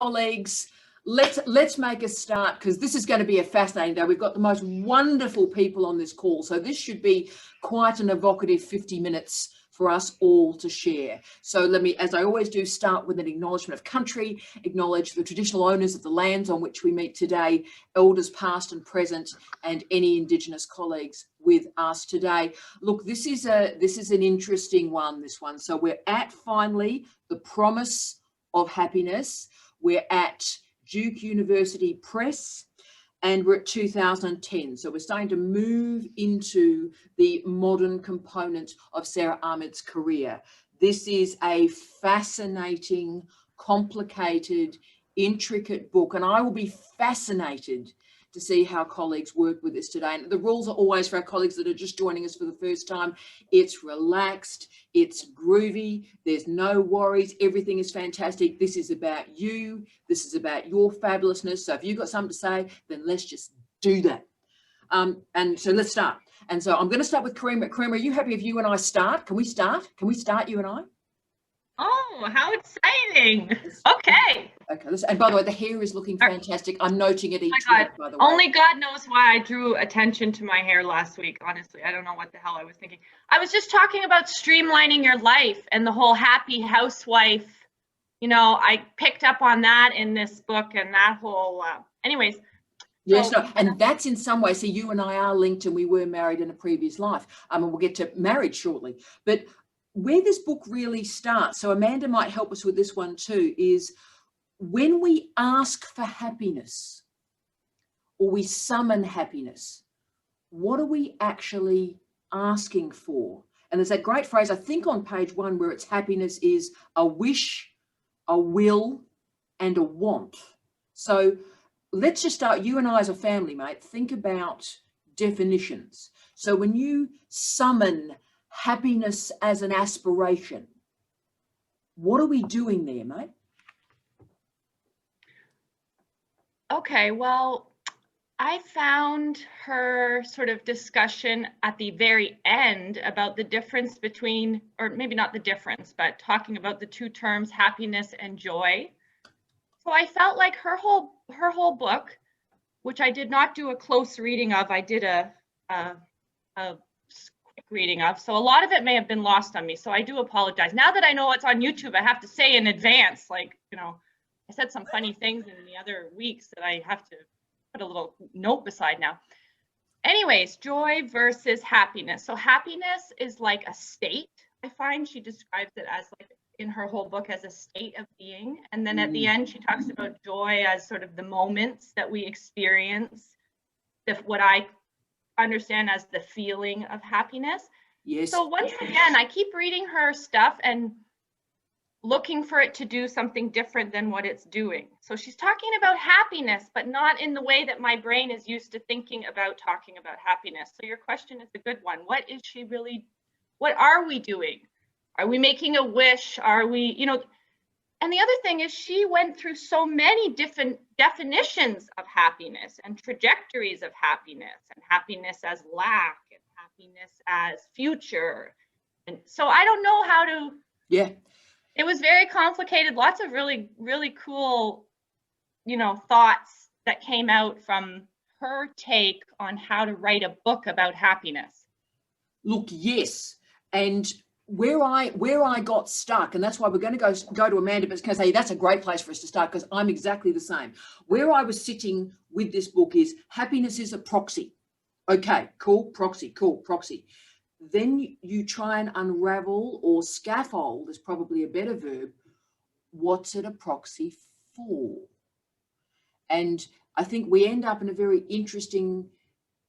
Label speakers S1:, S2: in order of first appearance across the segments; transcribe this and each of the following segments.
S1: colleagues, let's make a start, because this is going to be a fascinating day. We've got the most wonderful people on this call, so this should be quite an evocative 50 minutes for us all to share. So let me, as I always do, start with an acknowledgement of country, acknowledge the traditional owners of the lands on which we meet today, elders past and present, and any Indigenous colleagues with us today. Look, this is an interesting one, this one. So we're at, finally, the promise of happiness. We're at Duke University Press, and we're at 2010. So we're starting to move into the modern component of Sara Ahmed's career. This is a fascinating, complicated, intricate book, and I will be fascinated to see how colleagues work with this today. And the rules are always, for our colleagues that are just joining us for the first time, it's relaxed, it's groovy, there's no worries, everything is fantastic. This is about you, this is about your fabulousness. So if you've got something to say, then let's just do that. And so let's start. And so I'm going to start with Karima. Karima, are you happy if you and I start? Can we start? Can we start, you and I?
S2: Oh, how exciting. Okay.
S1: Okay. And by the way, the hair is looking fantastic. I'm noting it each week, by the way.
S2: Only God knows why I drew attention to my hair last week, honestly. I don't know what the hell I was thinking. I was just talking about streamlining your life and the whole happy housewife. You know, I picked up on that in this book and that whole, anyways.
S1: Yes, no, and that's in some ways, so you and I are linked, and we were married in a previous life. And we'll get to marriage shortly. But where this book really starts, so Amanda might help us with this one too, is when we ask for happiness or we summon happiness, what are we actually asking for? And there's that great phrase, I think on page 1, where it's happiness is a wish, a will, and a want. So let's just start, you and I as a family, mate, think about definitions. So when you summon happiness as an aspiration, what are we doing there, mate?
S2: Okay, well, I found her sort of discussion at the very end about the difference between, or maybe not the difference, but talking about the two terms, happiness and joy. So I felt like her whole book, which I did not do a close reading of, I did a quick reading of, so a lot of it may have been lost on me, so I do apologize. Now that I know it's on YouTube, I have to say in advance, like, you know, I said some funny things in the other weeks that I have to put a little note beside now. Anyways, joy versus happiness. So happiness is like a state. I find she describes it as, like, in her whole book, as a state of being. And then at the end, she talks about joy as sort of the moments that we experience, what I understand as the feeling of happiness.
S1: Yes.
S2: So once again, I keep reading her stuff and looking for it to do something different than what it's doing. So she's talking about happiness, but not in the way that my brain is used to thinking about talking about happiness. So your question is a good one. What is she really, what are we doing? Are we making a wish? Are we, you know, and the other thing is she went through so many different definitions of happiness and trajectories of happiness, and happiness as lack and happiness as future. And so I don't know how to,
S1: yeah.
S2: It was very complicated, lots of really, really cool, you know, thoughts that came out from her take on how to write a book about happiness.
S1: Look, yes. And where I got stuck, and that's why we're going to go to Amanda, but because, hey, that's a great place for us to start, because I'm exactly the same. Where I was sitting with this book is happiness is a proxy. Okay, cool, proxy, cool, proxy. Then you try and unravel, or scaffold is probably a better verb, what's it a proxy for? And I think we end up in a very interesting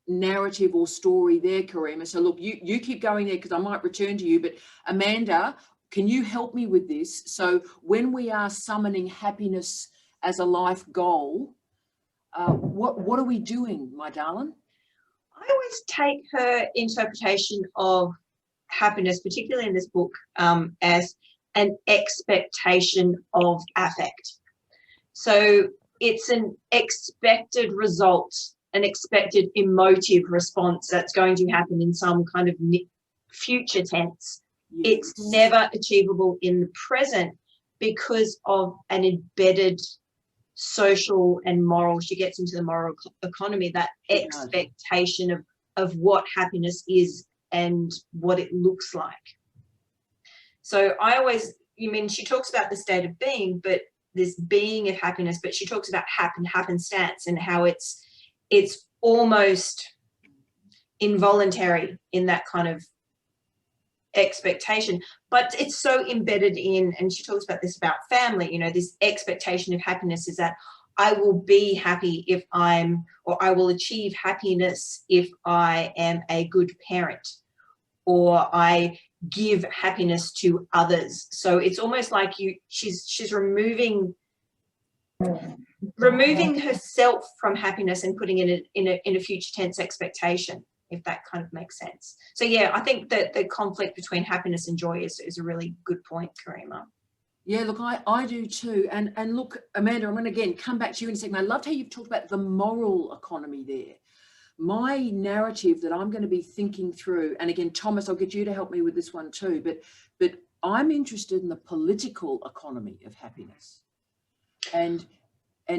S1: narrative or story there, Karima. So look, you keep going there, because I might return to you, but Amanda, can you help me with this? So when we are summoning happiness as a life goal, what are we doing, my darling?
S3: I always take her interpretation of happiness, particularly in this book, as an expectation of affect. So it's an expected result, an expected emotive response that's going to happen in some kind of future tense. Yes. It's never achievable in the present because of an embedded social and moral. She gets into the moral economy, that expectation of what happiness is and what it looks like. So she talks about the state of being, but this being of happiness, but she talks about happenstance and how it's almost involuntary in that kind of expectation, but it's so embedded in, and she talks about this about family, this expectation of happiness is that I will be happy if I will achieve happiness if I am a good parent, or I give happiness to others. So it's almost like she's removing herself from happiness and putting it in a future tense expectation, if that kind of makes sense. So yeah, I think that the conflict between happiness and joy is a really good point, Karima.
S1: Yeah, look, I do too. And look, Amanda, I'm going to again come back to you in a second. I loved how you've talked about the moral economy there. My narrative that I'm going to be thinking through, and again, Thomas, I'll get you to help me with this one too, but I'm interested in the political economy of happiness. And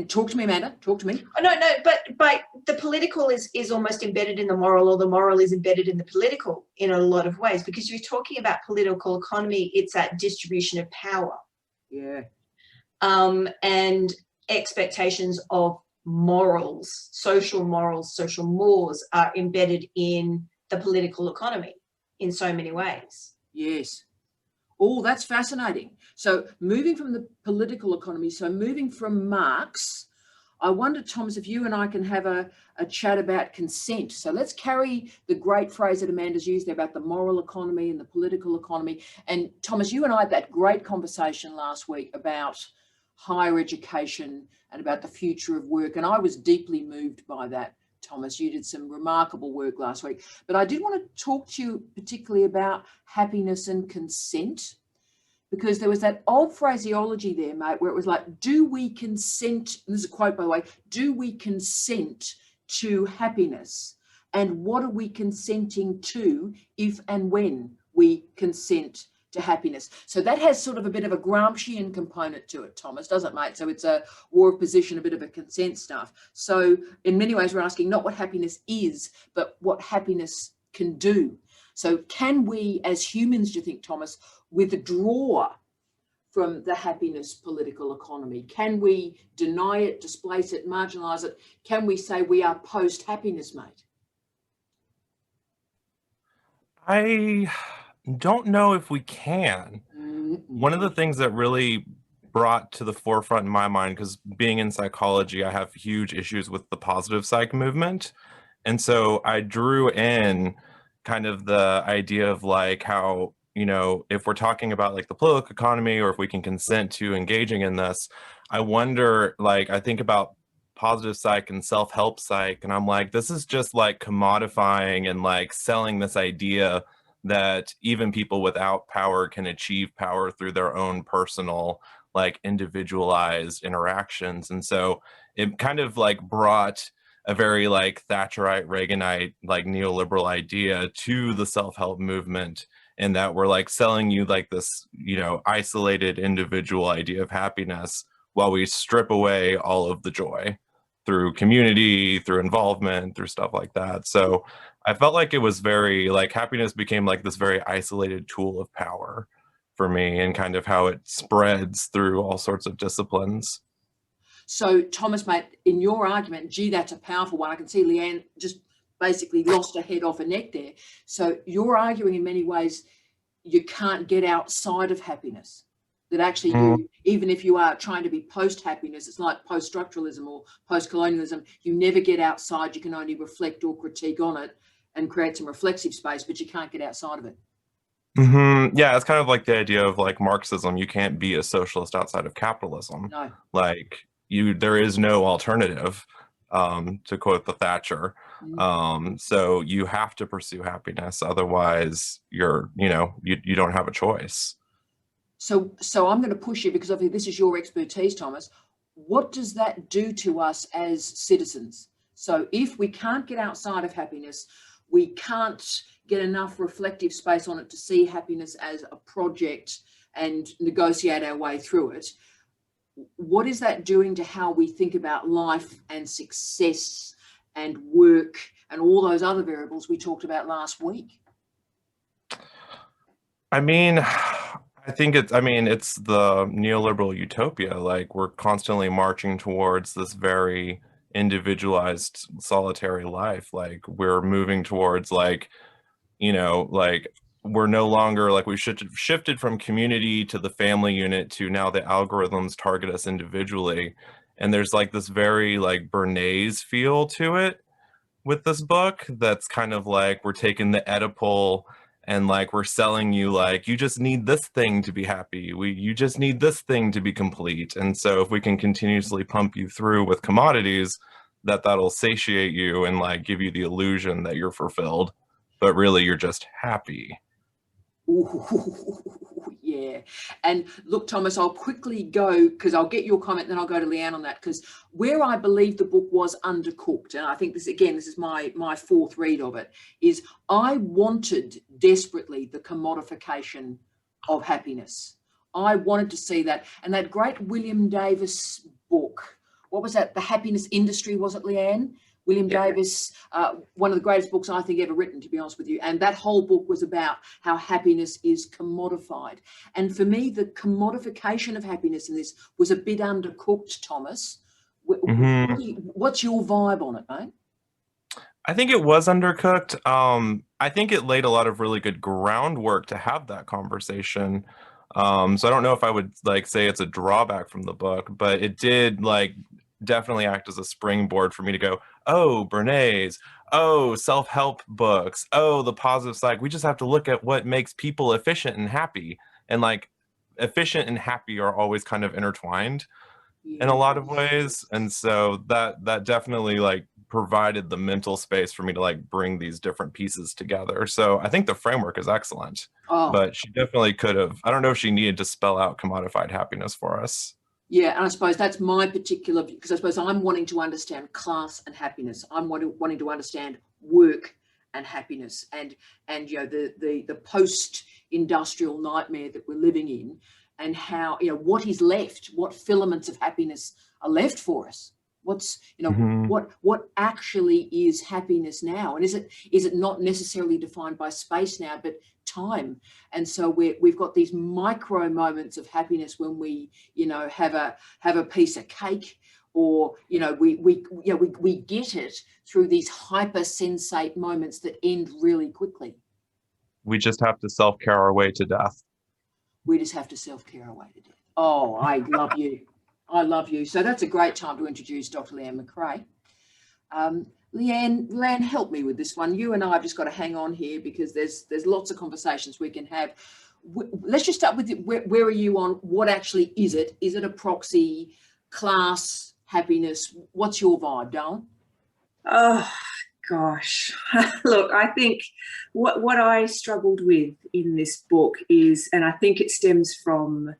S1: talk to me, Amanda, talk to me.
S3: No, but the political is almost embedded in the moral, or the moral is embedded in the political in a lot of ways, because you're talking about political economy, it's that distribution of power.
S1: Yeah.
S3: And expectations of morals, social mores are embedded in the political economy in so many ways.
S1: Yes. Oh, that's fascinating. So moving from the political economy, so moving from Marx, I wonder, Thomas, if you and I can have a chat about consent. So let's carry the great phrase that Amanda's used there about the moral economy and the political economy. And Thomas, you and I had that great conversation last week about higher education and about the future of work. And I was deeply moved by that, Thomas. You did some remarkable work last week. But I did want to talk to you particularly about happiness and consent, because there was that old phraseology there, mate, where it was like, do we consent, and this is a quote, by the way, do we consent to happiness? And what are we consenting to if and when we consent to happiness? So that has sort of a bit of a Gramscian component to it, Thomas, doesn't it, mate? So it's a war of position, a bit of a consent stuff. So in many ways, we're asking not what happiness is, but what happiness can do. So can we, as humans, do you think, Thomas, withdraw from the happiness political economy? Can we deny it, displace it, marginalise it? Can we say we are post-happiness, mate?
S4: I don't know if we can. One of the things that really brought to the forefront in my mind, because being in psychology, I have huge issues with the positive psych movement. And so I drew in kind of the idea of like how, if we're talking about like the political economy, or if we can consent to engaging in this, I wonder, like, I think about positive psych and self-help psych, and I'm like, this is just like commodifying and like selling this idea that even people without power can achieve power through their own personal, like, individualized interactions. And so it kind of like brought a very like Thatcherite, Reaganite, like neoliberal idea to the self-help movement, in that we're like selling you like this, isolated individual idea of happiness, while we strip away all of the joy through community, through involvement, through stuff like that. So I felt like it was very like happiness became like this very isolated tool of power for me, and kind of how it spreads through all sorts of disciplines.
S1: So Thomas, mate, in your argument, gee, that's a powerful one. I can see Leanne just basically lost her head off her neck there. So you're arguing in many ways you can't get outside of happiness, that actually you, even if you are trying to be post-happiness, it's like post-structuralism or post-colonialism, you never get outside, you can only reflect or critique on it and create some reflexive space, but you can't get outside of it.
S4: Yeah, it's kind of like the idea of like Marxism. You can't be a socialist outside of capitalism.
S1: No.
S4: Like there is no alternative, to quote the Thatcher. So you have to pursue happiness, otherwise you don't have a choice.
S1: So I'm going to push you, because obviously this is your expertise, Thomas. What does that do to us as citizens? So if we can't get outside of happiness, we can't get enough reflective space on it to see happiness as a project and negotiate our way through it. what is that doing to how we think about life and success and work and all those other variables we talked about last week?
S4: I mean, I think it's the neoliberal utopia. Like, we're constantly marching towards this very individualized, solitary life. Like, we're moving towards, like, like, we're no longer, like, we should have shifted from community to the family unit to now the algorithms target us individually. And there's like this very like Bernays feel to it with this book that's kind of like we're taking the Oedipal and like we're selling you like you just need this thing to be happy. You just need this thing to be complete. And so if we can continuously pump you through with commodities, that'll satiate you and like give you the illusion that you're fulfilled, but really you're just happy.
S1: Ooh, yeah. And look, Thomas, I'll quickly go, because I'll get your comment, then I'll go to Leanne on that, because where I believe the book was undercooked, and I think this, again, this is my fourth read of it, is I wanted desperately the commodification of happiness. I wanted to see that. And that great William Davis book, what was that? The Happiness Industry, was it, Leanne? William Davis, one of the greatest books I think ever written, to be honest with you. And that whole book was about how happiness is commodified. And for me, the commodification of happiness in this was a bit undercooked, Thomas. What's your vibe on it, mate?
S4: I think it was undercooked. I think it laid a lot of really good groundwork to have that conversation. So I don't know if I would like say it's a drawback from the book, but it did like definitely act as a springboard for me to go, oh, Bernays, oh, self-help books, oh, the positive side. We just have to look at what makes people efficient and happy. And like efficient and happy are always kind of intertwined in a lot of ways. And so that definitely like provided the mental space for me to like bring these different pieces together. So I think the framework is excellent, but she definitely could have, I don't know if she needed to spell out commodified happiness for us.
S1: Yeah, and I suppose that's my particular, because I suppose I'm wanting to understand class and happiness. I'm wanting to understand work and happiness, and the post-industrial nightmare that we're living in, and how what is left, what filaments of happiness are left for us. What's what actually is happiness now, and is it not necessarily defined by space now, but time? And so we've got these micro moments of happiness when we have a piece of cake, or we get it through these hyper sensate moments that end really quickly.
S4: We just have to self-care our way to death.
S1: We just have to self-care our way to death. Oh, I love you. I love you. So that's a great time to introduce Dr. Leanne McRae. Leanne, help me with this one. You and I have just got to hang on here because there's lots of conversations we can have. Let's just start with where are you on what actually is it? Is it a proxy, class, happiness? What's your vibe, darling?
S3: Oh, gosh. Look, I think what I struggled with in this book is, and I think it stems from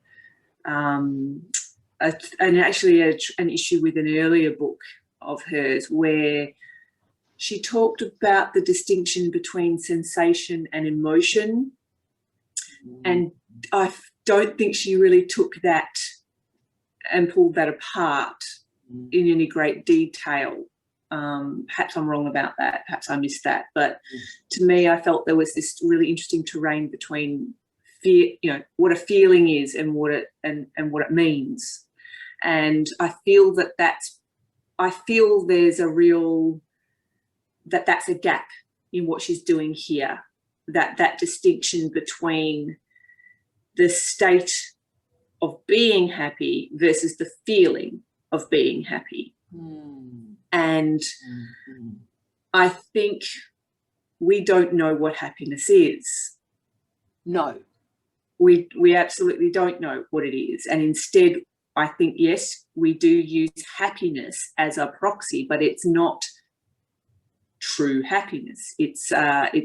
S3: an issue with an earlier book of hers, where she talked about the distinction between sensation and emotion. And I don't think she really took that and pulled that apart in any great detail. Perhaps I'm wrong about that. Perhaps I missed that. But to me, I felt there was this really interesting terrain between fear, what a feeling is and what it means. And I feel there's a real, that's a gap in what she's doing here, that distinction between the state of being happy versus the feeling of being happy. And I think we don't know what happiness is.
S1: No.
S3: We absolutely don't know what it is. And instead, I think, yes, we do use happiness as a proxy, but it's not true happiness. It's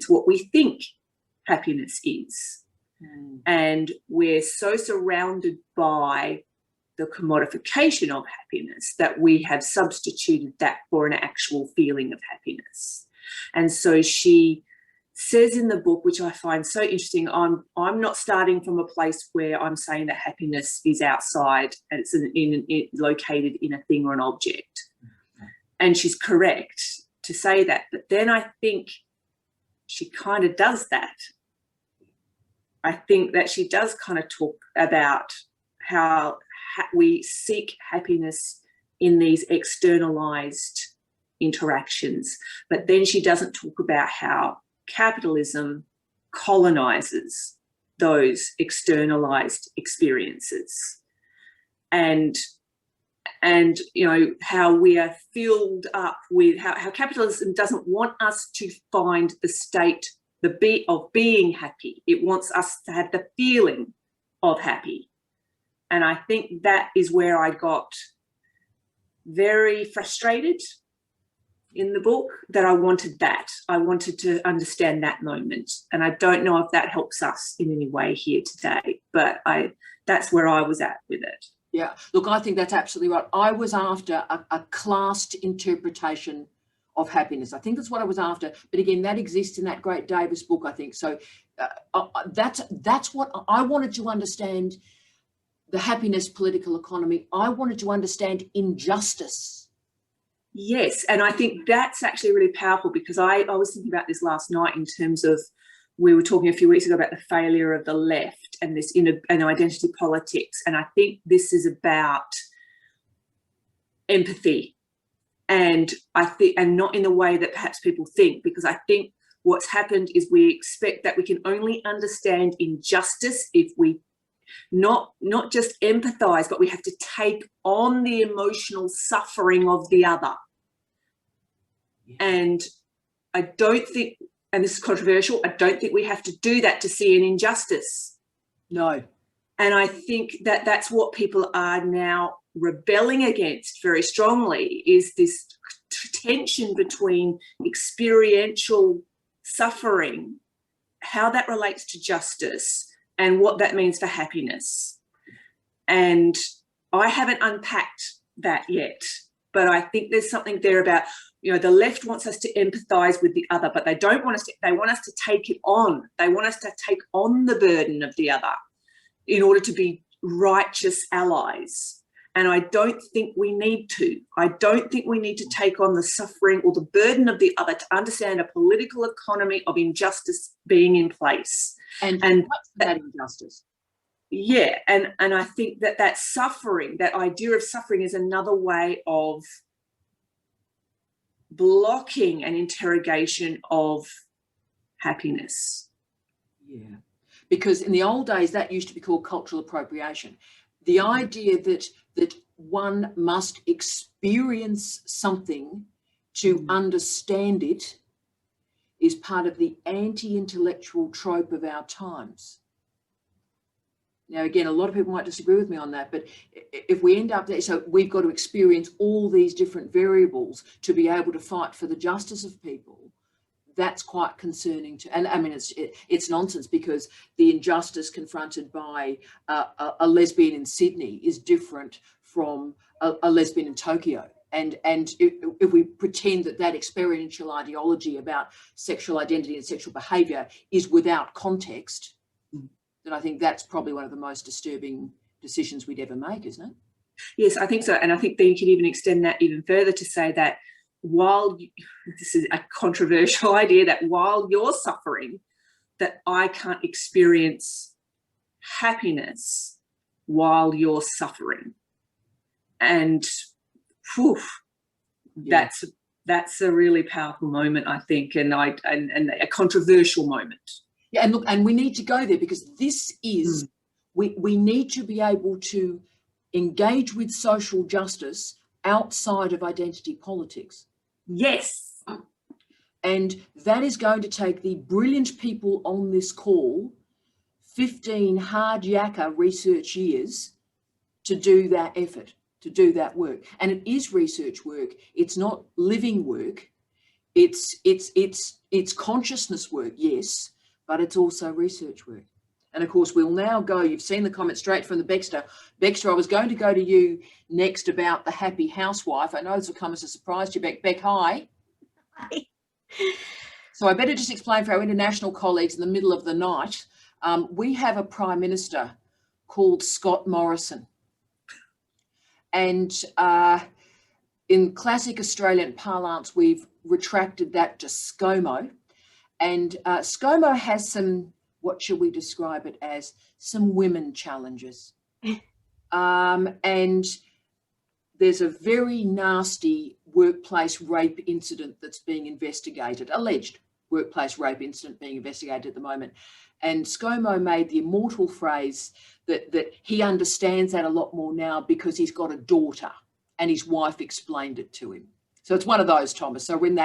S3: what we think happiness is. And we're so surrounded by the commodification of happiness that we have substituted that for an actual feeling of happiness. And so she
S5: says in the book, which I find so interesting, I'm not starting from a place where I'm saying that happiness is outside and it's located in a thing or an object. And she's correct to say that. But then I think she kind of does that. I think that she does kind of talk about how we seek happiness in these externalized interactions. But then she doesn't talk about how capitalism colonizes those externalized experiences, and you know, how we are filled up with how capitalism doesn't want us to find the state of being happy. It wants us to have the feeling of happy. And I think that is where I got very frustrated in the book, that I wanted to understand that moment. And I don't know if that helps us in any way here today, but that's where I was at with it.
S1: Yeah, look, I think that's absolutely right. I was after a classed interpretation of happiness. I think that's what I was after. But again, that exists in that great Davis book, I think. So that's what I wanted to understand, the happiness political economy. I wanted to understand injustice.
S5: Yes, and I think that's actually really powerful, because I was thinking about this last night in terms of, we were talking a few weeks ago about the failure of the left and this in identity politics. And I think this is about empathy, and not in the way that perhaps people think, because I think what's happened is we expect that we can only understand injustice if we not just empathize, but we have to take on the emotional suffering of the other. And I don't think, and this is controversial, I don't think we have to do that to see an injustice.
S1: No.
S5: And I think that that's what people are now rebelling against very strongly, is this tension between experiential suffering, how that relates to justice, and what that means for happiness. And I haven't unpacked that yet, but I think there's something there about, you know, the left wants us to empathize with the other, but they don't want us to, they want us to take it on. They want us to take on the burden of the other in order to be righteous allies. And I don't think we need to. I don't think we need to take on the suffering or the burden of the other to understand a political economy of injustice being in place.
S1: And what's that injustice?
S5: Yeah, and I think that suffering, that idea of suffering, is another way of blocking an interrogation of happiness.
S1: Yeah, because in the old days that used to be called cultural appropriation. The idea that one must experience something to understand it is part of the anti-intellectual trope of our times. Now, again, a lot of people might disagree with me on that, but if we end up there, so we've got to experience all these different variables to be able to fight for the justice of people. That's quite concerning to, and I mean, it's nonsense, because the injustice confronted by a lesbian in Sydney is different from a lesbian in Tokyo. And if we pretend that experiential ideology about sexual identity and sexual behaviour is without context, then I think that's probably one of the most disturbing decisions we'd ever make, isn't it?
S5: Yes, I think so. And I think then you could even extend that even further to say that this is a controversial idea, that while you're suffering, that I can't experience happiness while you're suffering. And that's a really powerful moment, I think, and a controversial moment.
S1: Yeah, and look, and we need to go there, because this is, we need to be able to engage with social justice outside of identity politics.
S5: Yes.
S1: And that is going to take the brilliant people on this call 15 hard yakka research years to do that effort, to do that work. And it is research work. It's not living work. It's consciousness work, yes, but it's also research work. And of course, we'll now go, you've seen the comment straight from the Baxter. Baxter, I was going to go to you next about the happy housewife. I know this will come as a surprise to you, Beck. Beck, hi.
S6: Hi.
S1: So I better just explain for our international colleagues in the middle of the night, we have a Prime Minister called Scott Morrison. And in classic Australian parlance, we've retracted that to ScoMo. And ScoMo has some, what should we describe it as, some women challenges. And there's a very nasty workplace rape incident that's being investigated, alleged workplace rape incident being investigated at the moment. And ScoMo made the immortal phrase that he understands that a lot more now because he's got a daughter and his wife explained it to him. So it's one of those, Thomas. So we're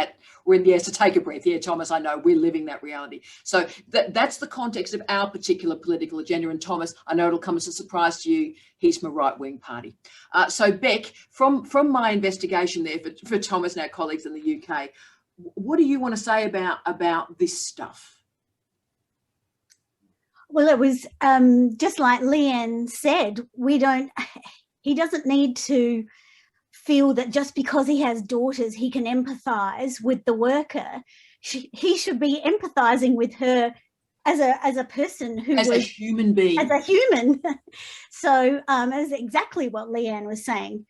S1: in yes, to take a breath. Yeah, Thomas, I know we're living that reality. So that's the context of our particular political agenda. And Thomas, I know it'll come as a surprise to you. He's from a right-wing party. So Beck, from my investigation there for Thomas and our colleagues in the UK, what do you want to say about this stuff?
S6: Well, it was just like Leanne said, he doesn't need to feel that just because he has daughters, he can empathise with the worker. He should be empathising with her as a person who
S1: as a human being.
S6: As a human. So that's exactly what Leanne was saying.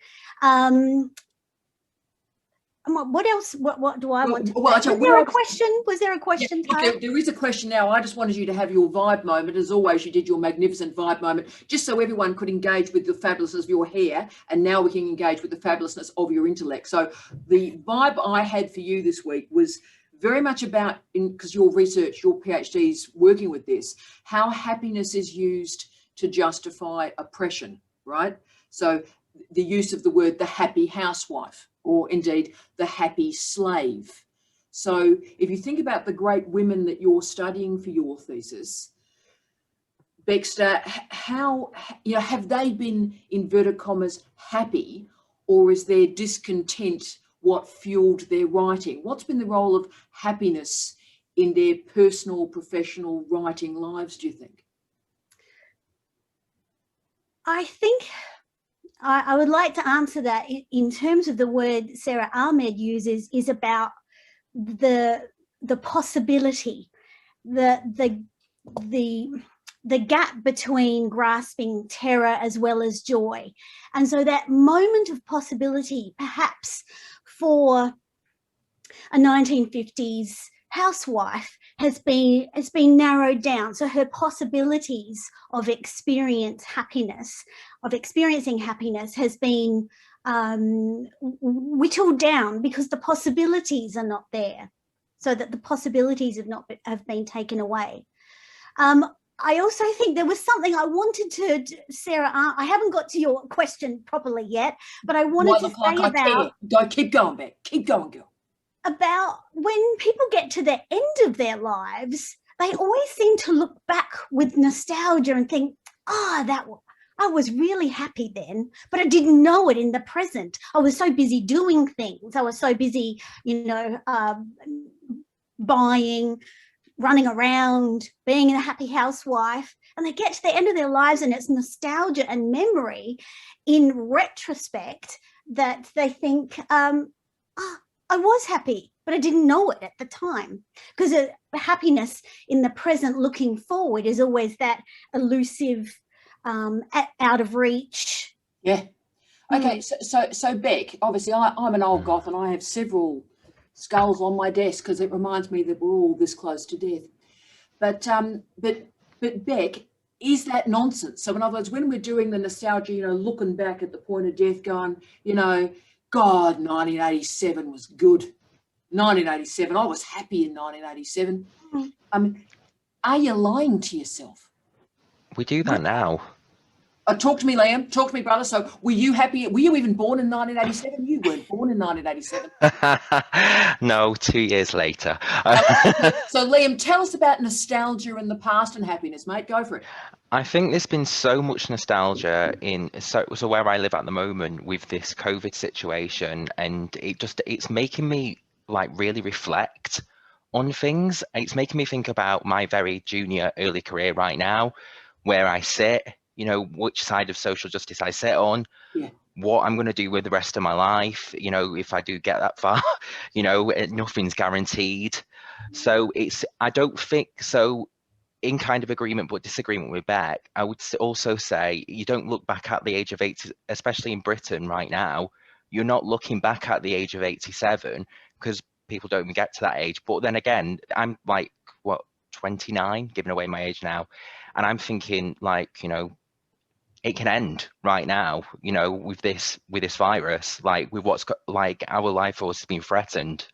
S6: What else? What do I want to say? Was there a question? Was there a question?
S1: Yeah, there is a question now. I just wanted you to have your vibe moment. As always, you did your magnificent vibe moment, just so everyone could engage with the fabulousness of your hair, and now we can engage with the fabulousness of your intellect. So the vibe I had for you this week was very much about, because your research, your PhD's working with this, how happiness is used to justify oppression, right? So the use of the word the happy housewife, or indeed the happy slave. So if you think about the great women that you're studying for your thesis, Baxter, how, have they been, inverted commas, happy, or is their discontent what fueled their writing? What's been the role of happiness in their personal, professional writing lives, do you think?
S6: I think I would like to answer that in terms of the word Sara Ahmed uses is about the possibility, the gap between grasping terror as well as joy. And so that moment of possibility, perhaps for a 1950s housewife, has been narrowed down. So her possibilities of experiencing happiness has been whittled down because the possibilities are not there, so that the possibilities have been taken away. I also think there was something I wanted to, Sarah, I haven't got to your question properly yet, but I wanted to say about...
S1: Keep going, Beck. Keep going, girl.
S6: About when people get to the end of their lives, they always seem to look back with nostalgia and think, I was really happy then, but I didn't know it in the present. I was so busy doing things. I was so busy, buying, running around, being a happy housewife. And they get to the end of their lives and it's nostalgia and memory in retrospect that they think, I was happy, but I didn't know it at the time, because happiness in the present looking forward is always that elusive, out of reach.
S1: Yeah. Okay. So Beck, obviously I'm an old goth and I have several skulls on my desk because it reminds me that we're all this close to death. But Beck, is that nonsense? So in other words, when we're doing the nostalgia, looking back at the point of death, going, God, 1987 was good. 1987, I was happy in 1987. I mean, are you lying to yourself?
S7: We do that now.
S1: Talk to me, Liam. Talk to me, brother. So were you happy? Were you even born in 1987? You weren't born in 1987.
S7: No, 2 years later.
S1: So Liam, tell us about nostalgia in the past and happiness, mate. Go for it.
S7: I think there's been so much nostalgia so where I live at the moment with this COVID situation, and it's making me really reflect on things. It's making me think about my very junior early career right now, where I sit, which side of social justice I sit on, what I'm going to do with the rest of my life, if I do get that far, nothing's guaranteed. So I don't think so. In kind of agreement but disagreement with Beck, I would also say you don't look back at the age of 80, especially in Britain right now. You're not looking back at the age of 87 because people don't even get to that age. But then again, I'm like, what, 29, giving away my age now. And I'm thinking, like, you know, it can end right now, you know, with this virus, like with what's like our life force has been threatened.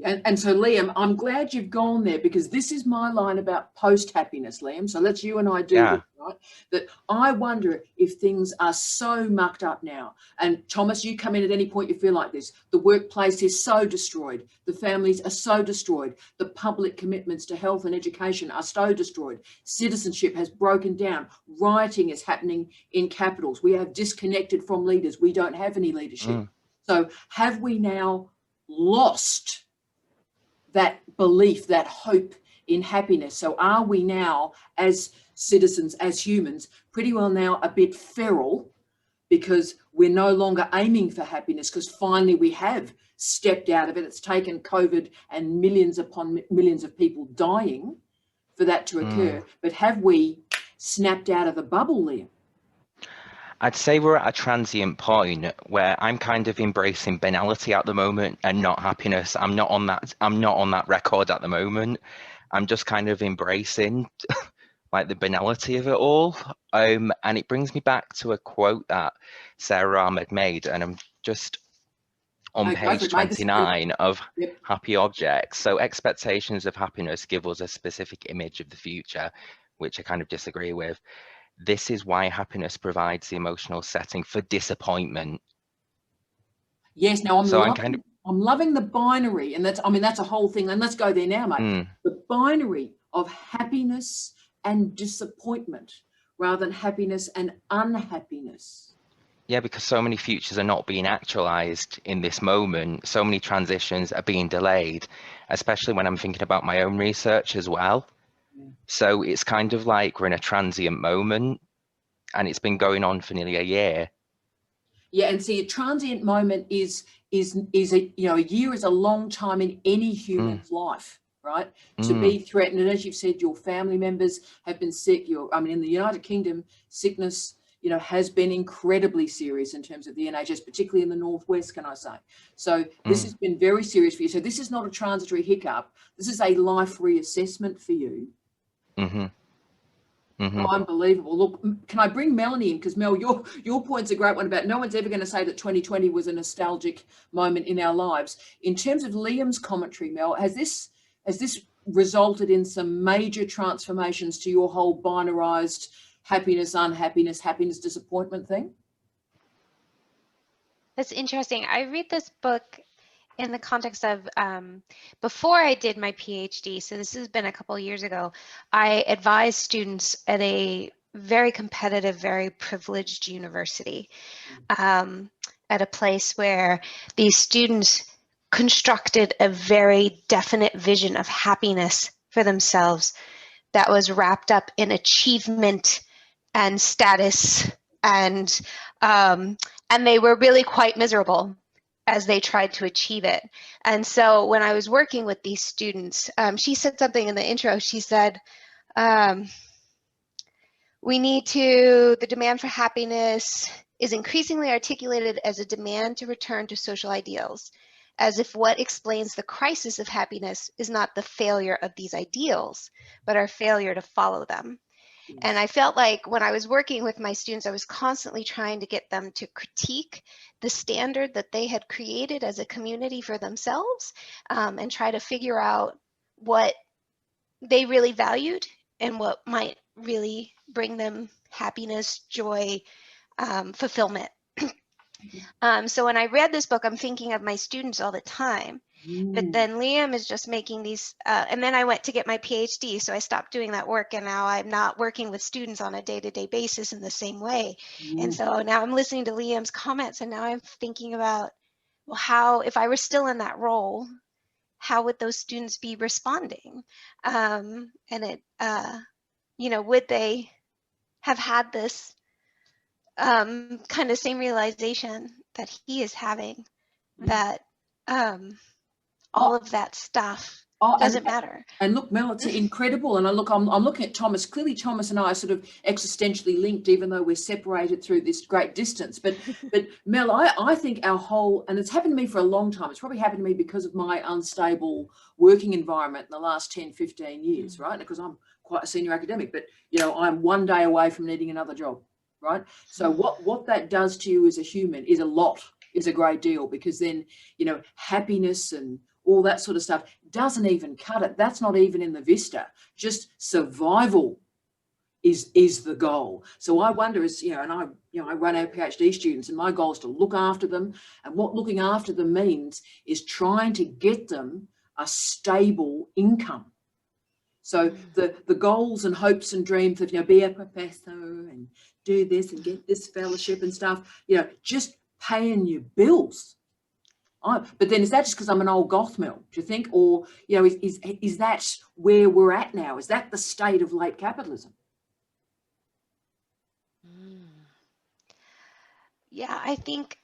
S1: And so, Liam, I'm glad you've gone there, because this is my line about post-happiness, Liam. So let's you and I do this, right? That I wonder if things are so mucked up now. And Thomas, you come in at any point you feel like this. The workplace is so destroyed. The families are so destroyed. The public commitments to health and education are so destroyed. Citizenship has broken down. Rioting is happening in capitals. We have disconnected from leaders. We don't have any leadership. So have we now lost that belief, that hope in happiness? So are we now, as citizens, as humans, pretty well now a bit feral, because we're no longer aiming for happiness, because finally we have stepped out of it? It's taken COVID and millions upon millions of people dying for that to occur. But have we snapped out of the bubble, Liam?
S7: I'd say we're at a transient point where I'm kind of embracing banality at the moment and not happiness. I'm not on that record at the moment. I'm just kind of embracing like the banality of it all. And it brings me back to a quote that Sara Ahmed made, and I'm just on page 29 of Happy Objects. So expectations of happiness give us a specific image of the future, which I kind of disagree with. This is why happiness provides the emotional setting for disappointment.
S1: Yes, now I'm loving the binary, and that's a whole thing. And let's go there now, mate. The binary of happiness and disappointment rather than happiness and unhappiness.
S7: Yeah, because so many futures are not being actualized in this moment. So many transitions are being delayed, especially when I'm thinking about my own research as well. So it's kind of like we're in a transient moment, and it's been going on for nearly a year.
S1: Yeah, and see, a transient moment is a, you know, a year is a long time in any human's life, right? To be threatened, and as you've said, your family members have been sick. In the United Kingdom, sickness, you know, has been incredibly serious in terms of the NHS, particularly in the Northwest, can I say? So this has been very serious for you. So this is not a transitory hiccup. This is a life reassessment for you. Oh, unbelievable. Look, can I bring Melanie in? Because Mel, your point's a great one about no one's ever going to say that 2020 was a nostalgic moment in our lives. In terms of Liam's commentary, Mel, has this resulted in some major transformations to your whole binarized happiness, unhappiness, happiness, disappointment thing?
S8: That's interesting. I read this book in the context of before I did my PhD, so this has been a couple of years ago, I advised students at a very competitive, very privileged university, at a place where these students constructed a very definite vision of happiness for themselves that was wrapped up in achievement and status, and they were really quite miserable as they tried to achieve it. And so when I was working with these students, she said something in the intro. She said, the demand for happiness is increasingly articulated as a demand to return to social ideals, as if what explains the crisis of happiness is not the failure of these ideals, but our failure to follow them. And I felt like when I was working with my students, I was constantly trying to get them to critique the standard that they had created as a community for themselves, and try to figure out what they really valued and what might really bring them happiness, joy, fulfillment. So when I read this book, I'm thinking of my students all the time. But then Liam is just making these, and then I went to get my PhD, so I stopped doing that work, and now I'm not working with students on a day-to-day basis in the same way. And so now I'm listening to Liam's comments, and now I'm thinking about, well, how, if I were still in that role, how would those students be responding? And it, would they have had this kind of same realization that he is having, that all of that stuff
S1: Oh,
S8: Doesn't matter.
S1: And look, Mel, it's incredible. And I'm looking at Thomas. Clearly, Thomas and I are sort of existentially linked, even though we're separated through this great distance. But Mel, I think our whole, and it's happened to me for a long time. It's probably happened to me because of my unstable working environment in the last 10, 15 years, right? Because I'm quite a senior academic, but I'm one day away from needing another job, right? So what that does to you as a human is a great deal, because then, happiness and all that sort of stuff doesn't even cut it. That's not even in the vista. Just survival is the goal. So I wonder, I run our PhD students, and my goal is to look after them. And what looking after them means is trying to get them a stable income. So the goals and hopes and dreams of, be a professor and do this and get this fellowship and stuff, just paying your bills. But then is that just because I'm an old goth, Mel, do you think? Or, is that where we're at now? Is that the state of late capitalism?
S8: Yeah, I think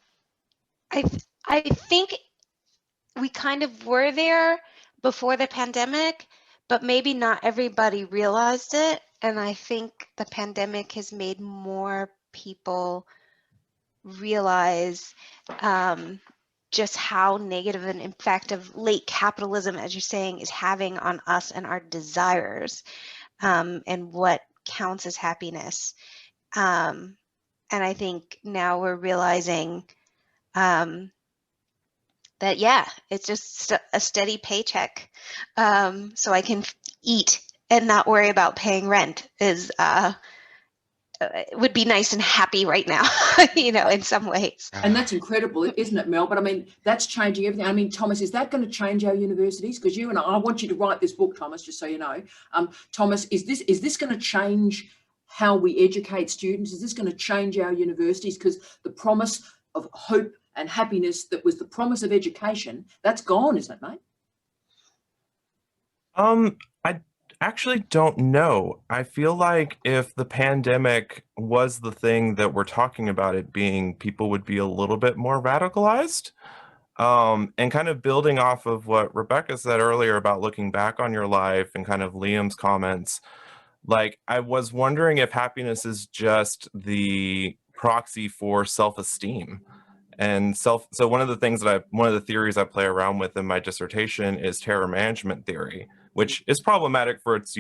S8: we kind of were there before the pandemic, but maybe not everybody realized it. And I think the pandemic has made more people realize just how negative an impact of late capitalism, as you're saying, is having on us and our desires, and what counts as happiness. And I think now we're realizing that, it's just a steady paycheck, so I can eat and not worry about paying rent would be nice and happy right now, in some ways.
S1: And that's incredible, isn't it, Mel? But I mean, that's changing everything. I mean, Thomas, is that going to change our universities? Because you and I want you to write this book, Thomas, just so you know. Thomas, is this going to change how we educate students? Is this going to change our universities? Because the promise of hope and happiness that was the promise of education, that's gone, isn't it, mate?
S4: I actually don't know. I feel like if the pandemic was the thing that we're talking about it being, people would be a little bit more radicalized. And kind of building off of what Rebecca said earlier about looking back on your life and kind of Liam's comments, like I was wondering if happiness is just the proxy for self-esteem. And so one of the theories I play around with in my dissertation is terror management theory, which is problematic for its,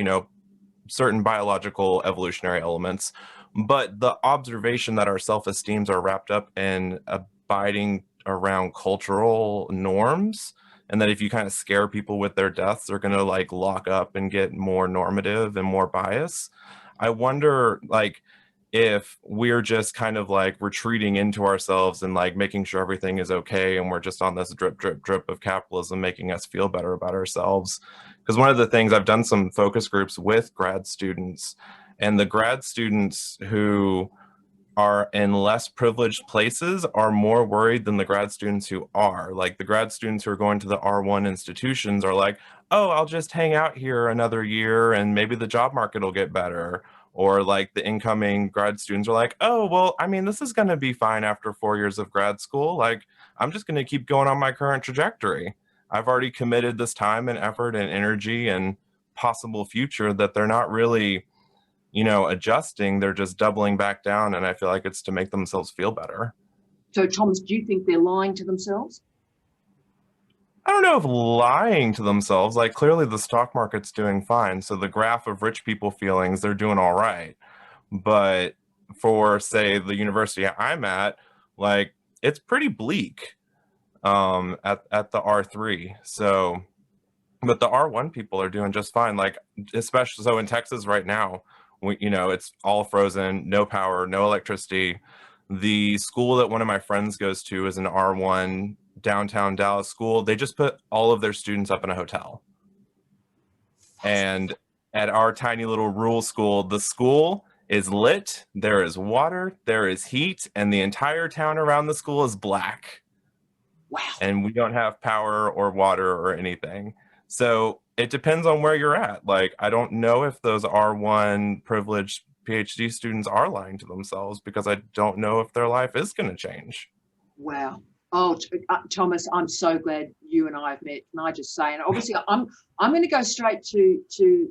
S4: certain biological evolutionary elements. But the observation that our self-esteems are wrapped up in abiding around cultural norms, and that if you kind of scare people with their deaths, they're going to like lock up and get more normative and more bias. I wonder, like, if we're just kind of like retreating into ourselves and like making sure everything is okay, and we're just on this drip, drip, drip of capitalism making us feel better about ourselves. Because one of the things, I've done some focus groups with grad students, and the grad students who are in less privileged places are more worried than the grad students who are. Like the grad students who are going to the R1 institutions are like, oh, I'll just hang out here another year and maybe the job market will get better. Or like the incoming grad students are like, oh, well, I mean, this is going to be fine after 4 years of grad school. Like, I'm just going to keep going on my current trajectory. I've already committed this time and effort and energy and possible future that they're not really, adjusting. They're just doubling back down. And I feel like it's to make themselves feel better.
S1: So, Thomas, do you think they're lying to themselves?
S4: I don't know if lying to themselves, like clearly the stock market's doing fine. So the graph of rich people feelings, they're doing all right. But for, say, the university I'm at, like it's pretty bleak at the R3. So, but the R1 people are doing just fine. Like, especially so in Texas right now, it's all frozen, no power, no electricity. The school that one of my friends goes to is an R1 downtown Dallas school. They just put all of their students up in a hotel. And at our tiny little rural school, the school is lit, there is water, there is heat, and the entire town around the school is black.
S1: Wow.
S4: And we don't have power or water or anything. So it depends on where you're at. Like, I don't know if those R1 privileged PhD students are lying to themselves, because I don't know if their life is going to change.
S1: Wow. Oh, Thomas, I'm so glad you and I have met. Can I just say, and obviously I'm going to go straight to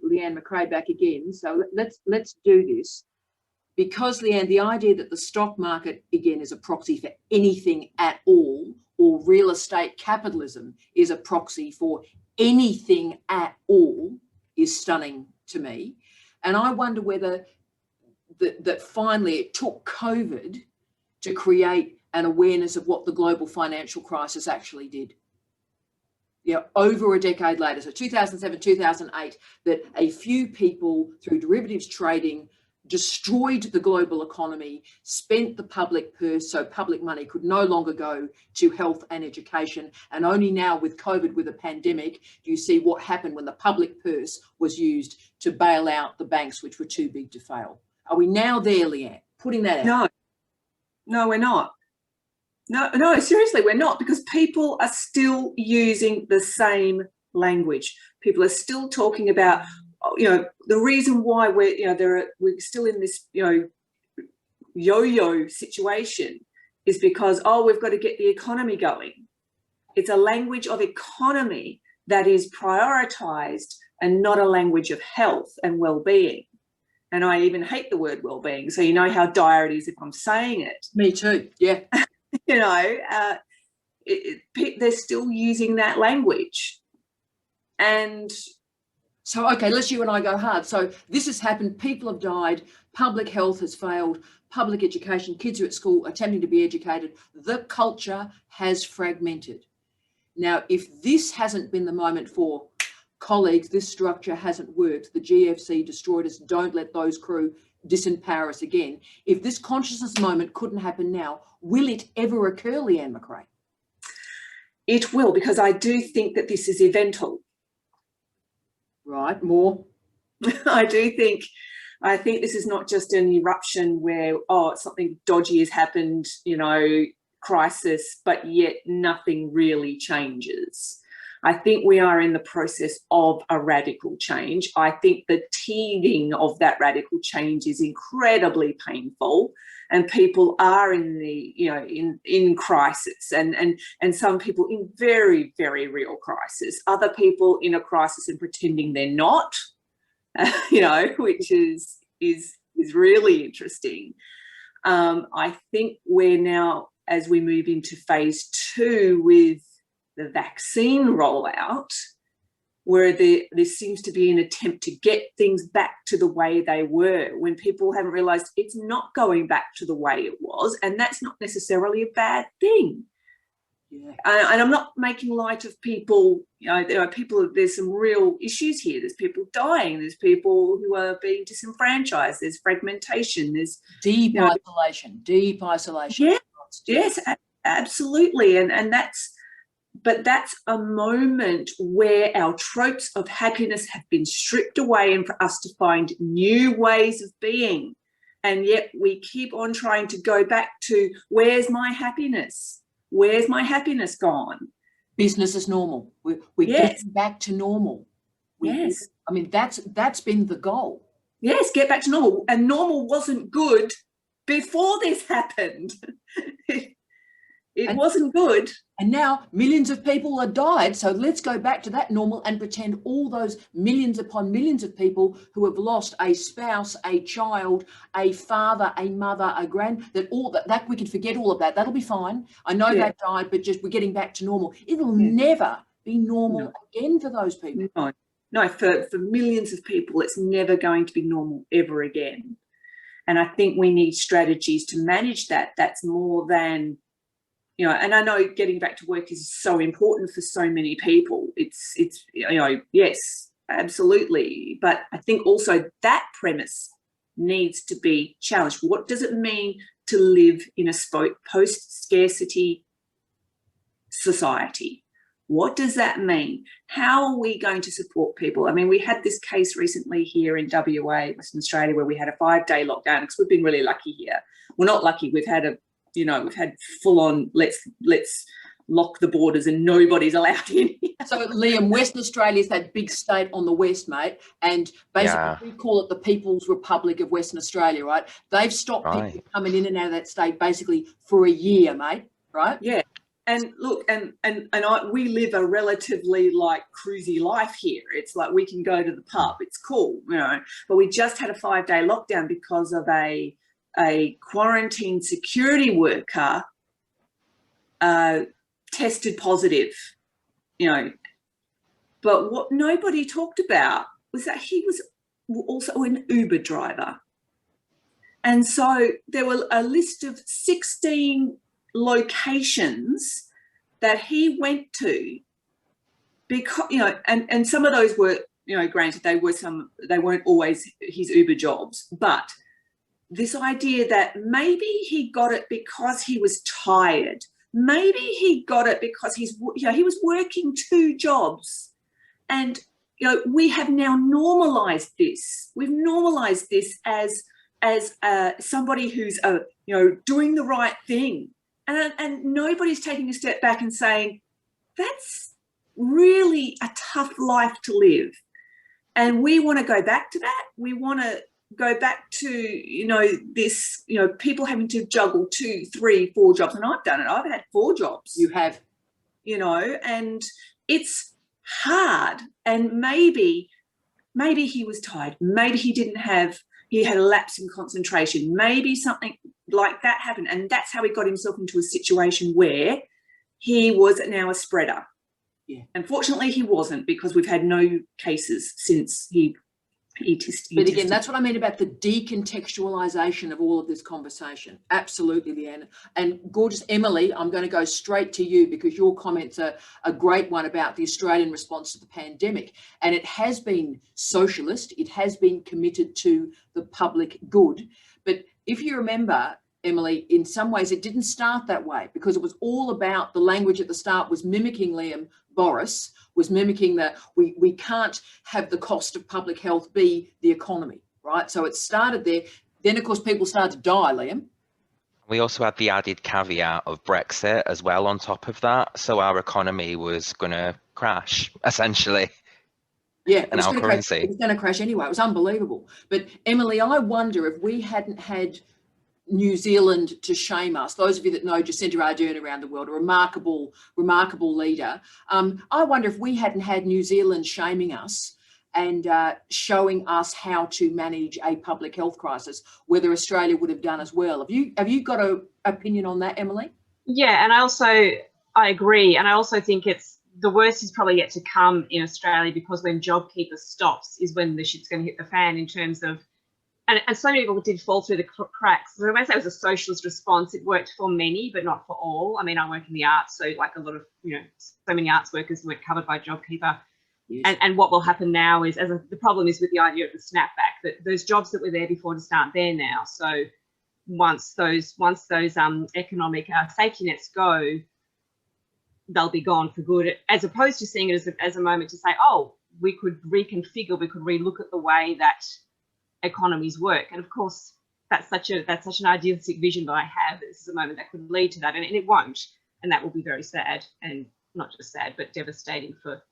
S1: Leanne McRae back again. So let's do this, because Leanne, the idea that the stock market again is a proxy for anything at all, or real estate capitalism is a proxy for anything at all, is stunning to me. And I wonder whether that finally it took COVID to create an awareness of what the global financial crisis actually did. Over a decade later, so 2007, 2008, that a few people through derivatives trading destroyed the global economy, spent the public purse, so public money could no longer go to health and education. And only now with COVID, with a pandemic, do you see what happened when the public purse was used to bail out the banks, which were too big to fail. Are we now there, Leanne, putting that out?
S5: No, we're not. No, seriously, we're not, because people are still using the same language. People are still talking about, the reason why we're still in this, yo-yo situation is because, we've got to get the economy going. It's a language of economy that is prioritized and not a language of health and well-being. And I even hate the word well-being, so you know how dire it is if I'm saying it.
S1: Me too, yeah.
S5: They're still using that language. And
S1: so, okay, let's you and I go hard. So this has happened. People have died. Public health has failed. Public education, kids are at school attempting to be educated. The culture has fragmented. Now, if this hasn't been the moment for colleagues, this structure hasn't worked. The GFC destroyed us. Don't let those crew disempower us again. If this consciousness moment couldn't happen now, will it ever occur, Leanne McRae?
S5: It will, because I do think that this is eventual.
S1: Right, more?
S5: I think this is not just an eruption where, something dodgy has happened, crisis, but yet nothing really changes. I think we are in the process of a radical change. I think the teething of that radical change is incredibly painful, and people are in the, in crisis, and some people in very, very real crisis. Other people in a crisis and pretending they're not, which is really interesting. I think we're now, as we move into phase 2 with the vaccine rollout, where there seems to be an attempt to get things back to the way they were, when people haven't realised it's not going back to the way it was, and that's not necessarily a bad thing. Yeah. And I'm not making light of people, there's some real issues here. There's people dying, there's people who are being disenfranchised, there's fragmentation, there's deep
S1: isolation.
S5: Yeah, yes, absolutely. And that's a moment where our tropes of happiness have been stripped away, and for us to find new ways of being. And yet we keep on trying to go back to, where's my happiness? Where's my happiness gone?
S1: Business is normal. We're getting back to normal.
S5: Yes.
S1: I mean, that's been the goal.
S5: Yes, get back to normal. And normal wasn't good before this happened. It wasn't good.
S1: And now millions of people have died. So let's go back to that normal and pretend all those millions upon millions of people who have lost a spouse, a child, a father, a mother, a that we can forget all of that. That'll be fine. I know they've died, but just we're getting back to normal. It'll never be normal again for those people.
S5: No, for millions of people, it's never going to be normal ever again. And I think we need strategies to manage that. That's more than, and I know getting back to work is so important for so many people. It's yes, absolutely. But I think also that premise needs to be challenged. What does it mean to live in a post-scarcity society? What does that mean? How are we going to support people? I mean, we had this case recently here in WA, Western Australia, where we had a 5-day lockdown, because we've been really lucky here. We're not lucky. We've had full on, let's lock the borders and nobody's allowed in.
S1: So Liam, Western Australia is that big state on the west, mate, and basically we call it the People's Republic of Western Australia, right? They've stopped people coming in and out of that state basically for a year, mate, right?
S5: Yeah. And look, we live a relatively like cruisy life here. It's like we can go to the pub, it's cool, you know. But we just had a 5-day lockdown because of a quarantine security worker tested positive, you know. But what nobody talked about was that he was also an Uber driver. And so there were a list of 16 locations that he went to, because, you know, and some of those were, you know, granted they weren't always his Uber jobs, but this idea that maybe he got it because he was tired, maybe he got it because he was working 2 jobs, and you know, we have now normalized this. We've normalized this as somebody who's you know, doing the right thing. And nobody's taking a step back and saying, that's really a tough life to live. And we want to go back to that. We want to go back to, you know, this, you know, people having to juggle 2, 3, 4 jobs. And I've done it. I've had 4 jobs.
S1: You have.
S5: You know, and it's hard. And maybe he was tired. Maybe he had a lapse in concentration. Maybe something like that happened. And that's how he got himself into a situation where he was now a spreader.
S1: Yeah.
S5: Unfortunately, he wasn't, because we've had no cases since he tested.
S1: But again, that's what I mean about the decontextualization of all of this conversation. Absolutely, Leanne. And gorgeous Emily, I'm going to go straight to you, because your comments are a great one about the Australian response to the pandemic. And it has been socialist. It has been committed to the public good. But if you remember, Emily, in some ways it didn't start that way, because it was all about the language at the start was mimicking Liam Boris, was mimicking that we can't have the cost of public health be the economy, right? So it started there. Then, of course, people started to die, Liam.
S7: We also had the added caveat of Brexit as well on top of that. So our economy was going to crash, essentially.
S1: Yeah,
S7: and our currency.
S1: It was going to crash anyway. It was unbelievable. But Emily, I wonder if we hadn't had New Zealand to shame us. Those of you that know Jacinda Ardern around the world, a remarkable leader. I wonder if we hadn't had New Zealand shaming us and showing us how to manage a public health crisis, whether Australia would have done as well. Have you got an opinion on that, Emily?
S9: Yeah, and I agree. And I also think the worst is probably yet to come in Australia, because when JobKeeper stops is when the shit's going to hit the fan in terms of, and so many people did fall through the cracks. So when I say it was a socialist response, it worked for many, but not for all. I mean, I work in the arts, so like a lot of, you know, so many arts workers weren't covered by JobKeeper. Yes. And what will happen now is, the problem is with the idea of the snapback, that those jobs that were there before just aren't there now. So once those economic safety nets go, they'll be gone for good, as opposed to seeing it as a moment to say, oh, we could reconfigure, we could relook at the way that economies work. And of course, that's such an idealistic vision that I have. This is a moment that could lead to that, and it won't. And that will be very sad, and not just sad, but devastating for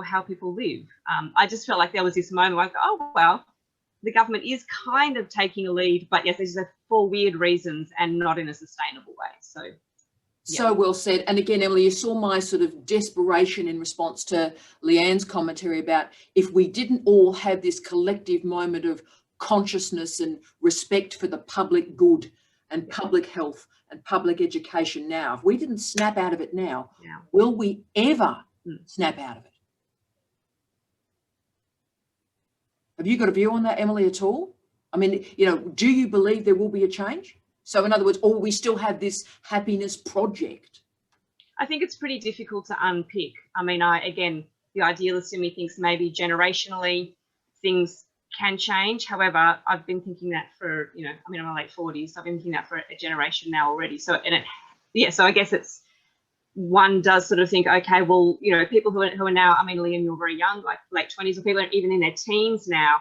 S9: how people live. I just felt like there was this moment where I go, oh, well, the government is kind of taking a lead, but yes, it's for weird reasons and not in a sustainable way. So, yeah.
S1: So well said. And again, Emily, you saw my sort of desperation in response to Leanne's commentary about if we didn't all have this collective moment of consciousness and respect for the public good and public health and public education now, if we didn't snap out of it now, will we ever snap out of it? Have you got a view on that, Emily, at all? I mean, you know, do you believe there will be a change? So in other words, or we still have this happiness project?
S9: I think it's pretty difficult to unpick. I mean, again, the idealist in me thinks maybe generationally things can change. However, I've been thinking that for, you know, I mean, I'm in my late 40s, so I've been thinking that for a generation now already. So, so I guess one does sort of think, okay, well, you know, people who are now, I mean, Liam, you're very young, like late 20s, or people are even in their teens now,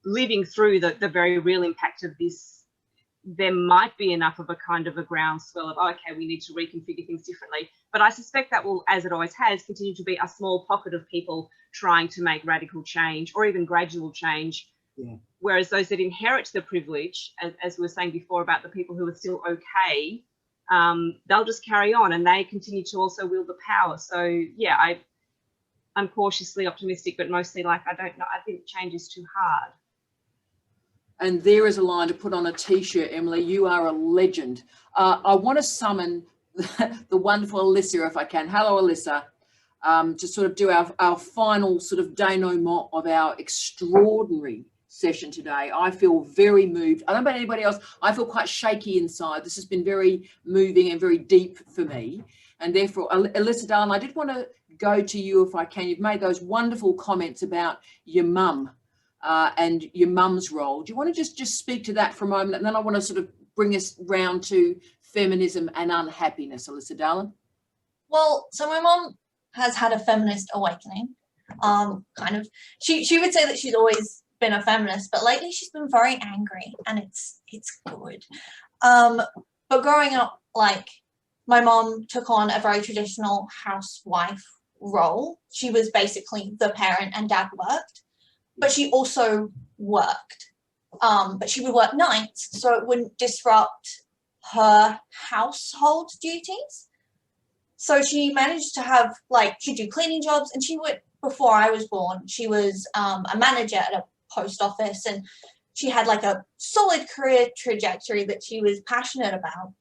S9: living through the very real impact of this. There might be enough of a kind of a groundswell of, okay, we need to reconfigure things differently. But I suspect that will, as it always has, continue to be a small pocket of people trying to make radical change or even gradual change. Yeah. Whereas those that inherit the privilege, as we were saying before about the people who are still okay, they'll just carry on, and they continue to also wield the power. So yeah, I'm cautiously optimistic, but mostly like, I don't know, I think change is too hard.
S1: And there is a line to put on a t-shirt, Emily. You are a legend. I want to summon the wonderful Alyssa, if I can. Hello, Alyssa. To sort of do our final sort of denouement of our extraordinary session today. I feel very moved. I don't know about anybody else. I feel quite shaky inside. This has been very moving and very deep for me. And therefore, Alyssa, darling, I did want to go to you if I can. You've made those wonderful comments about your mum and your mum's role. Do you want to just speak to that for a moment? And then I want to sort of bring us round to feminism and unhappiness, Alyssa, darling.
S10: Well, so my mum has had a feminist awakening. Kind of, she would say that she's always been a feminist, but lately she's been very angry, and it's good. But growing up, like, my mom took on a very traditional housewife role. She was basically the parent, and dad worked, but she also worked. But she would work nights, so it wouldn't disrupt her household duties. So she managed to have, like, she'd do cleaning jobs, and she would, before I was born, she was a manager at a post office, and she had like a solid career trajectory that she was passionate about.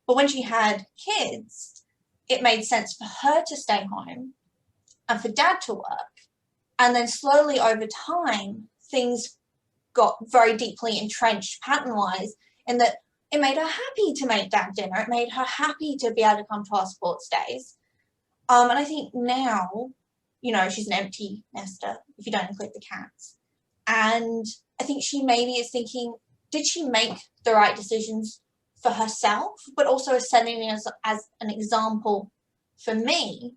S10: But when she had kids, it made sense for her to stay home and for dad to work. And then slowly over time, things got very deeply entrenched pattern-wise in that it made her happy to make dad dinner. It made her happy to be able to come to our sports days. And I think now, you know, she's an empty nester, if you don't include the cats. And I think she maybe is thinking, did she make the right decisions for herself, but also as setting as an example for me,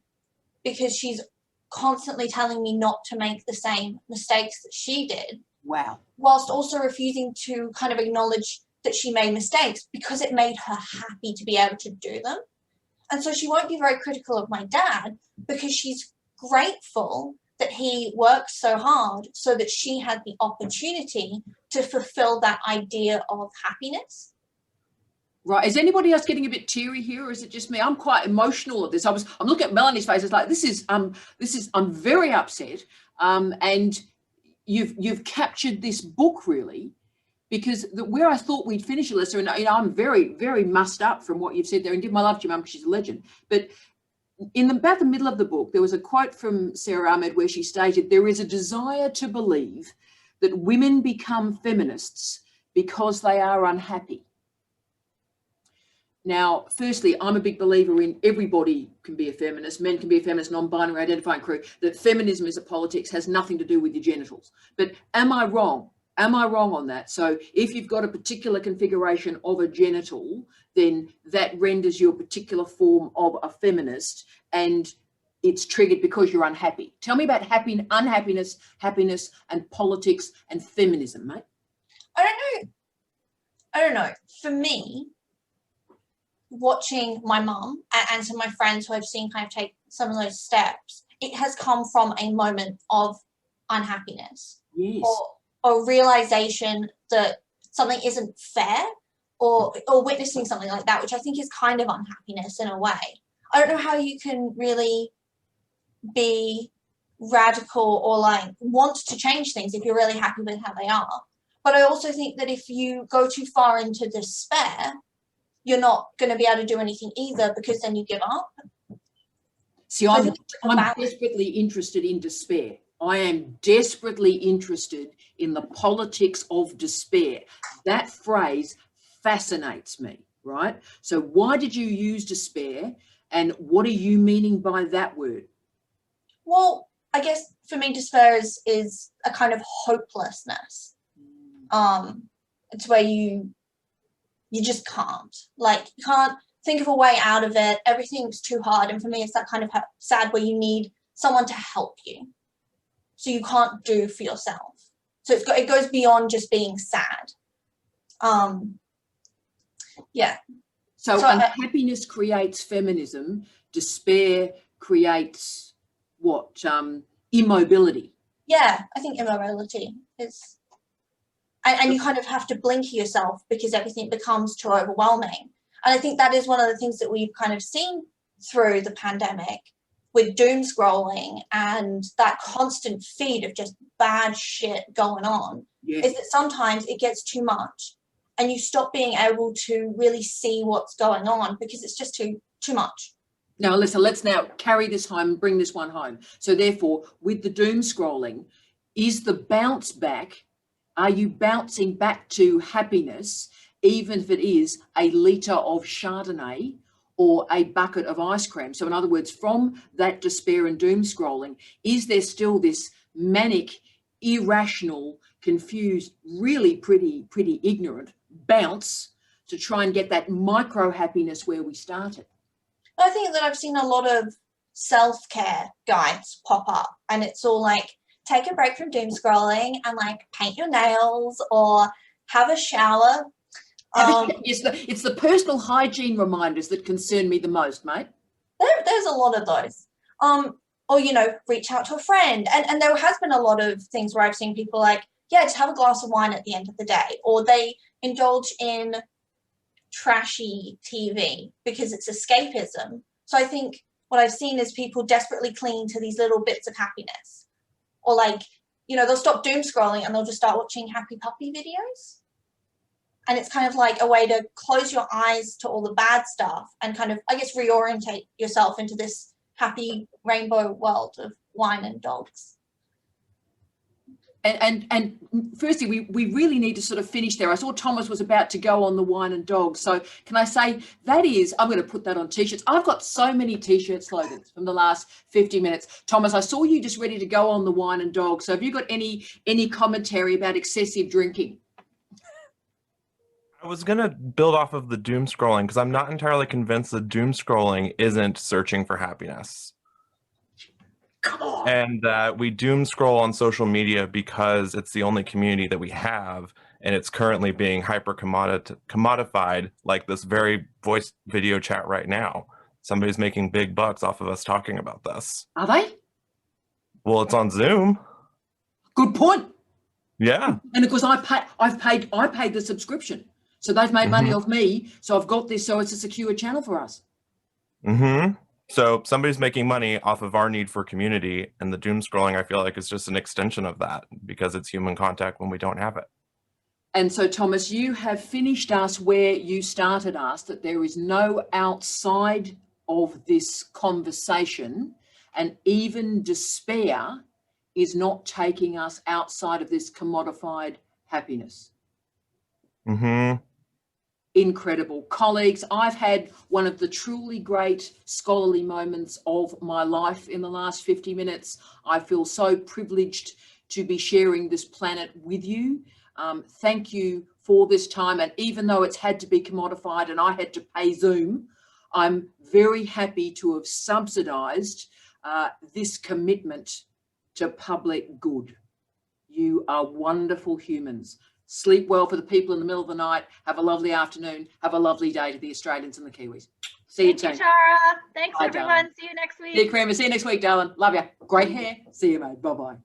S10: because she's constantly telling me not to make the same mistakes that she did.
S1: Wow.
S10: Whilst also refusing to kind of acknowledge that she made mistakes because it made her happy to be able to do them. And so she won't be very critical of my dad because she's grateful that he worked so hard so that she had the opportunity to fulfill that idea of happiness.
S1: Right. Is anybody else getting a bit teary here, or is it just me? I'm quite emotional at this. I'm looking at Melanie's face. It's like, I'm very upset. And you've captured this book really, because where I thought we'd finish, Alyssa, and you know, I'm very, very mussed up from what you've said there, and give my love to your mum because she's a legend. But in about the middle of the book, there was a quote from Sara Ahmed where she stated, there is a desire to believe that women become feminists because they are unhappy. Now, firstly, I'm a big believer in everybody can be a feminist, men can be a feminist, non-binary, identifying crew, that feminism as a politics has nothing to do with your genitals. But am I wrong? Am I wrong on that? So if you've got a particular configuration of a genital, then that renders you a particular form of a feminist, and it's triggered because you're unhappy. Tell me about unhappiness, happiness, and politics and feminism, mate.
S10: I don't know. For me, watching my mum and some of my friends who I've seen kind of take some of those steps, it has come from a moment of unhappiness.
S1: Yes.
S10: Or realization that something isn't fair, or witnessing something like that, which I think is kind of unhappiness in a way. I don't know how you can really be radical or like want to change things if you're really happy with how they are. But I also think that if you go too far into despair, you're not going to be able to do anything either, because then you give up.
S1: See, I'm desperately interested in despair. I am desperately interested in the politics of despair. That phrase fascinates me, right? So why did you use despair, and what are you meaning by that word?
S10: Well, I guess for me, despair is a kind of hopelessness. It's where you just can't. Like, you can't think of a way out of it. Everything's too hard. And for me, it's that kind of sad where you need someone to help you. So you can't do for yourself. So it goes beyond just being sad. Yeah.
S1: So unhappiness creates feminism. Despair creates what? Immobility.
S10: Yeah, I think immobility is, and you kind of have to blinker yourself because everything becomes too overwhelming. And I think that is one of the things that we've kind of seen through the pandemic with doom scrolling and that constant feed of just bad shit going on, is that sometimes it gets too much and you stop being able to really see what's going on because it's just too much.
S1: Now, Alyssa, let's now carry this home and bring this one home. So therefore, with the doom scrolling, is the bounce back, are you bouncing back to happiness, even if it is a litre of Chardonnay or a bucket of ice cream? So in other words, from that despair and doom scrolling, is there still this manic, irrational, confused, really pretty ignorant bounce to try and get that micro happiness where we started?
S10: I think that I've seen a lot of self-care guides pop up, and it's all like, take a break from doom scrolling and like paint your nails or have a shower.
S1: It's the personal hygiene reminders that concern me the most, mate.
S10: There's a lot of those. Or, you know, reach out to a friend. And there has been a lot of things where I've seen people like, yeah, just have a glass of wine at the end of the day. Or they indulge in trashy TV because it's escapism. So I think what I've seen is people desperately clinging to these little bits of happiness. Or like, you know, they'll stop doom scrolling and they'll just start watching happy puppy videos. And it's kind of like a way to close your eyes to all the bad stuff and kind of, I guess, reorientate yourself into this happy rainbow world of wine and dogs.
S1: And firstly, we really need to sort of finish there. I saw Thomas was about to go on the wine and dogs. So can I say that is, I'm going to put that on T-shirts. I've got so many T-shirt slogans from the last 50 minutes. Thomas, I saw you just ready to go on the wine and dogs. So have you got any commentary about excessive drinking?
S4: I was going to build off of the doom scrolling because I'm not entirely convinced that doom scrolling isn't searching for happiness.
S1: Come on.
S4: And that we doom scroll on social media because it's the only community that we have, and it's currently being hyper commodified, like this very voice video chat right now. Somebody's making big bucks off of us talking about this.
S1: Are they?
S4: Well, it's on Zoom.
S1: Good point.
S4: Yeah.
S1: And of course, I paid the subscription. So they've made money off me. So I've got this, so it's a secure channel for us.
S4: So somebody's making money off of our need for community, and the doom scrolling, I feel like, is just an extension of that because it's human contact when we don't have it.
S1: And so, Thomas, you have finished us where you started us, that there is no outside of this conversation, and even despair is not taking us outside of this commodified happiness. Incredible. Colleagues, I've had one of the truly great scholarly moments of my life in the last 50 minutes. I feel so privileged to be sharing this planet with you. Thank you for this time. And even though it's had to be commodified and I had to pay Zoom, I'm very happy to have subsidized this commitment to public good. You are wonderful humans. Sleep well for the people in the middle of the night. Have a lovely afternoon. Have a lovely day to the Australians and the Kiwis. See you,
S2: Thank
S1: team.
S2: you, Tara. Thanks,
S1: Bye,
S2: everyone.
S1: darling.
S2: See you next week.
S1: See you, Kramer. See you next week, darling. Love you. Great hair. See you, mate. Bye-bye.